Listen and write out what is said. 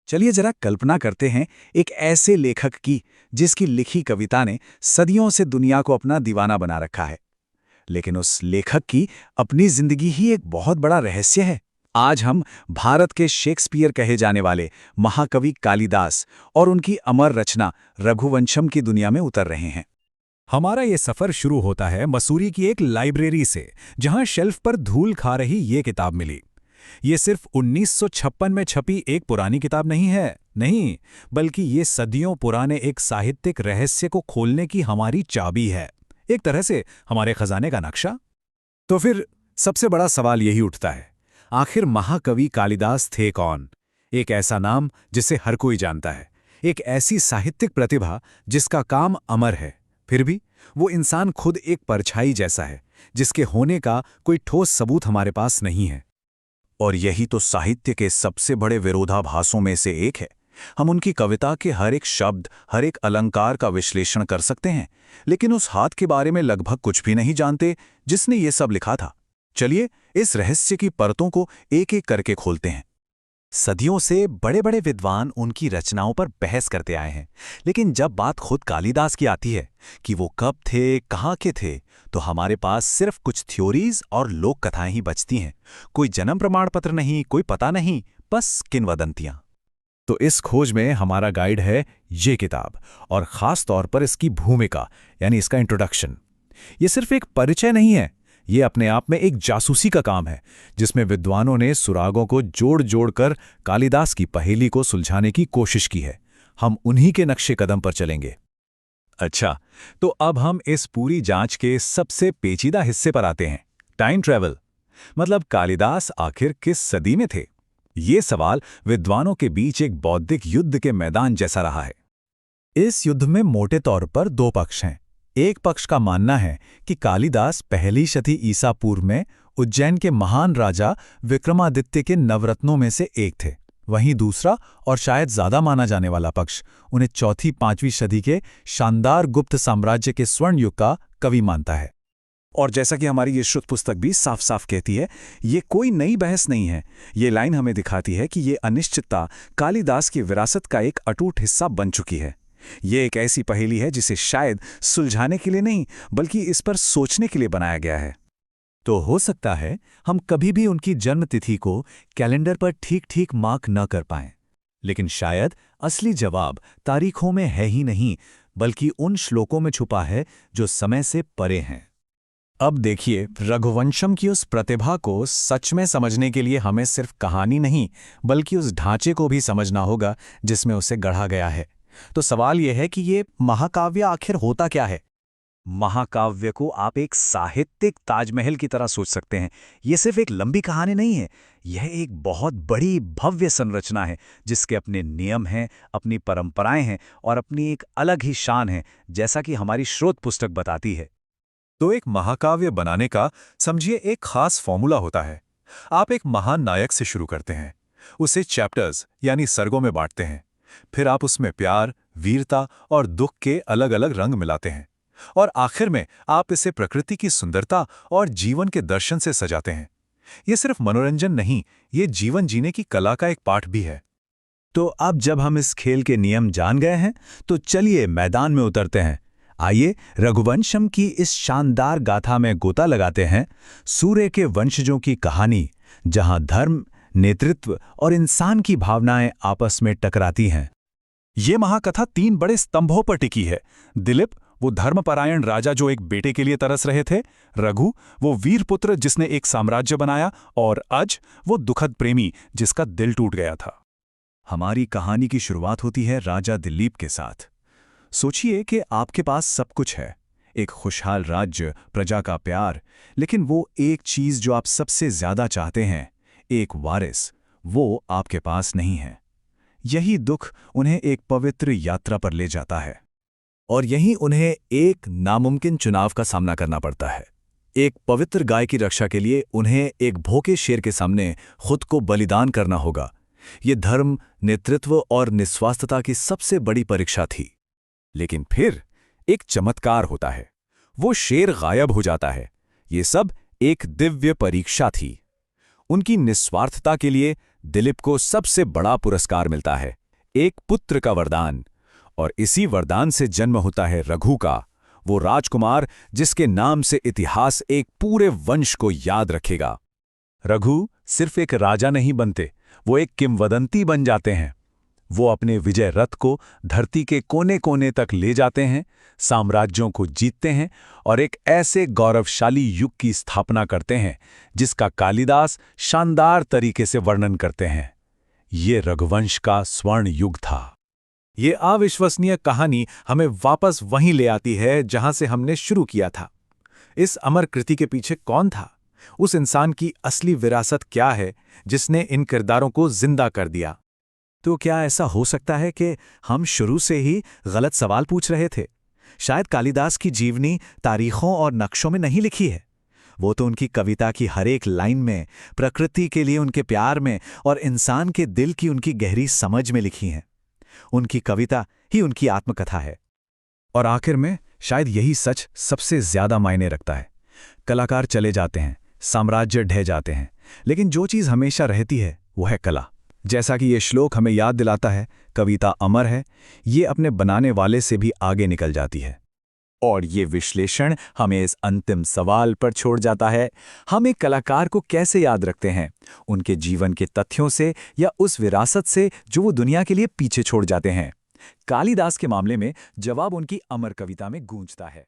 चलिए जरा कल्पना करते हैं एक ऐसे लेखक की जिसकी लिखी कविता ने सदियों से दुनिया को अपना दीवाना बना रखा है। लेकिन उस लेखक की अपनी जिंदगी ही एक बहुत बड़ा रहस्य है। आज हम भारत के शेक्सपियर कहे जाने वाले महाकवि कालिदास और उनकी अमर रचना रघुवंशम की दुनिया में उतर रहे हैं। हमारा ये सफर शुरू होता है मसूरी की एक लाइब्रेरी से, जहां शेल्फ पर धूल खा रही ये किताब मिली। ये सिर्फ 1956 में छपी एक पुरानी किताब नहीं है, नहीं, बल्कि ये सदियों पुराने एक साहित्यिक रहस्य को खोलने की हमारी चाबी है, एक तरह से हमारे खजाने का नक्शा। तो फिर सबसे बड़ा सवाल यही उठता है, आखिर महाकवि कालिदास थे कौन? एक ऐसा नाम जिसे हर कोई जानता है, एक ऐसी साहित्यिक प्रतिभा जिसका काम अमर है, फिर भी वो इंसान खुद एक परछाई जैसा है, जिसके होने का कोई ठोस सबूत हमारे पास नहीं है। और यही तो साहित्य के सबसे बड़े विरोधाभासों में से एक है। हम उनकी कविता के हर एक शब्द, हर एक अलंकार का विश्लेषण कर सकते हैं, लेकिन उस हाथ के बारे में लगभग कुछ भी नहीं जानते जिसने ये सब लिखा था। चलिए इस रहस्य की परतों को एक एक करके खोलते हैं। सदियों से बड़े बड़े विद्वान उनकी रचनाओं पर बहस करते आए हैं, लेकिन जब बात खुद कालिदास की आती है कि वो कब थे, कहाँ के थे, तो हमारे पास सिर्फ कुछ थ्योरीज और लोक कथाएं ही बचती हैं। कोई जन्म प्रमाण पत्र नहीं, कोई पता नहीं, बस किंवदंतियां। तो इस खोज में हमारा गाइड है ये किताब, और खास तौर पर इसकी भूमिका, यानी इसका इंट्रोडक्शन। ये सिर्फ एक परिचय नहीं है, ये अपने आप में एक जासूसी का काम है, जिसमें विद्वानों ने सुरागों को जोड़ जोड़ कर कालिदास की पहेली को सुलझाने की कोशिश की है। हम उन्हीं के नक्शे कदम पर चलेंगे। अच्छा, तो अब हम इस पूरी जांच के सबसे पेचीदा हिस्से पर आते हैं, टाइम ट्रैवल। मतलब कालिदास आखिर किस सदी में थे? ये सवाल विद्वानों के बीच एक बौद्धिक युद्ध के मैदान जैसा रहा है। इस युद्ध में मोटे तौर पर दो पक्ष हैं। एक पक्ष का मानना है कि कालिदास पहली शती ईसा पूर्व में उज्जैन के महान राजा विक्रमादित्य के नवरत्नों में से एक थे। वहीं दूसरा और शायद ज्यादा माना जाने वाला पक्ष उन्हें चौथी पांचवीं सदी के शानदार गुप्त साम्राज्य के स्वर्ण युग का कवि मानता है। और जैसा कि हमारी ये श्रुत पुस्तक भी साफ साफ कहती है, ये कोई नई बहस नहीं है। ये लाइन हमें दिखाती है कि ये अनिश्चितता कालिदास की विरासत का एक अटूट हिस्सा बन चुकी है। ये एक ऐसी पहेली है जिसे शायद सुलझाने के लिए नहीं, बल्कि इस पर सोचने के लिए बनाया गया है। तो हो सकता है हम कभी भी उनकी जन्मतिथि को कैलेंडर पर ठीक ठीक मार्क न कर पाएं, लेकिन शायद असली जवाब तारीखों में है ही नहीं, बल्कि उन श्लोकों में छुपा है जो समय से परे हैं। अब देखिए, रघुवंशम की उस प्रतिभा को सच में समझने के लिए हमें सिर्फ कहानी नहीं, बल्कि उस ढांचे को भी समझना होगा जिसमें उसे गढ़ा गया है। तो सवाल यह है कि ये महाकाव्य आखिर होता क्या है? महाकाव्य को आप एक साहित्यिक ताजमहल की तरह सोच सकते हैं। ये सिर्फ एक लंबी कहानी नहीं है, यह एक बहुत बड़ी भव्य संरचना है जिसके अपने नियम हैं, अपनी परंपराएं हैं और अपनी एक अलग ही शान है, जैसा कि हमारी स्रोत पुस्तक बताती है। तो एक महाकाव्य बनाने का समझिए एक खास फॉर्मूला होता है। आप एक महान नायक से शुरू करते हैं, उसे चैप्टर्स यानी सर्गों में बांटते हैं, फिर आप उसमें प्यार, वीरता और दुख के अलग अलग रंग मिलाते हैं, और आखिर में आप इसे प्रकृति की सुंदरता और जीवन के दर्शन से सजाते हैं। ये सिर्फ मनोरंजन नहीं, ये जीवन जीने की कला का एक पाठ भी है। तो अब जब हम इस खेल के नियम जान गए हैं, तो चलिए मैदान में उतरते हैं। आइए रघुवंशम की इस शानदार गाथा में गोता लगाते हैं, सूर्य के वंशजों की कहानी, जहां धर्म, नेतृत्व और इंसान की भावनाएं आपस में टकराती हैं। ये महाकथा 3 बड़े स्तंभों पर टिकी है। दिलीप, वो धर्मपरायण राजा जो एक बेटे के लिए तरस रहे थे, रघु, वो वीर पुत्र जिसने एक साम्राज्य बनाया, और अज, वो दुखद प्रेमी जिसका दिल टूट गया था। हमारी कहानी की शुरुआत होती है राजा दिलीप के साथ। सोचिए कि आपके पास सब कुछ है, एक खुशहाल राज्य, प्रजा का प्यार, लेकिन वो एक चीज जो आप सबसे ज्यादा चाहते हैं, एक वारिस, वो आपके पास नहीं है। यही दुख उन्हें एक पवित्र यात्रा पर ले जाता है, और यहीं उन्हें एक नामुमकिन चुनाव का सामना करना पड़ता है। एक पवित्र गाय की रक्षा के लिए उन्हें एक भूखे शेर के सामने खुद को बलिदान करना होगा। ये धर्म, नेतृत्व और निस्वार्थता की सबसे बड़ी परीक्षा थी। लेकिन फिर एक चमत्कार होता है, वो शेर गायब हो जाता है। ये सब एक दिव्य परीक्षा थी। उनकी निस्वार्थता के लिए दिलीप को सबसे बड़ा पुरस्कार मिलता है, एक पुत्र का वरदान। और इसी वरदान से जन्म होता है रघु का, वो राजकुमार जिसके नाम से इतिहास एक पूरे वंश को याद रखेगा। रघु सिर्फ एक राजा नहीं बनते, वो एक किंवदंती बन जाते हैं। वो अपने विजय रथ को धरती के कोने कोने तक ले जाते हैं, साम्राज्यों को जीतते हैं और एक ऐसे गौरवशाली युग की स्थापना करते हैं जिसका कालिदास शानदार तरीके से वर्णन करते हैं। ये रघुवंश का स्वर्ण युग था। ये अविश्वसनीय कहानी हमें वापस वहीं ले आती है जहां से हमने शुरू किया था। इस अमर कृति के पीछे कौन था? उस इंसान की असली विरासत क्या है जिसने इन किरदारों को जिंदा कर दिया? तो क्या ऐसा हो सकता है कि हम शुरू से ही गलत सवाल पूछ रहे थे? शायद कालिदास की जीवनी तारीखों और नक्शों में नहीं लिखी है। वो तो उनकी कविता की हर एक लाइन में, प्रकृति के लिए उनके प्यार में और इंसान के दिल की उनकी गहरी समझ में लिखी हैं। उनकी कविता ही उनकी आत्मकथा है। और आखिर में शायद यही सच सबसे ज्यादा मायने रखता है। कलाकार चले जाते हैं, साम्राज्य ढह जाते हैं, लेकिन जो चीज़ हमेशा रहती है वो है कला। जैसा कि ये श्लोक हमें याद दिलाता है, कविता अमर है, ये अपने बनाने वाले से भी आगे निकल जाती है। और ये विश्लेषण हमें इस अंतिम सवाल पर छोड़ जाता है, हम एक कलाकार को कैसे याद रखते हैं? उनके जीवन के तथ्यों से या उस विरासत से जो वो दुनिया के लिए पीछे छोड़ जाते हैं? कालिदास के मामले में जवाब उनकी अमर कविता में गूंजता है।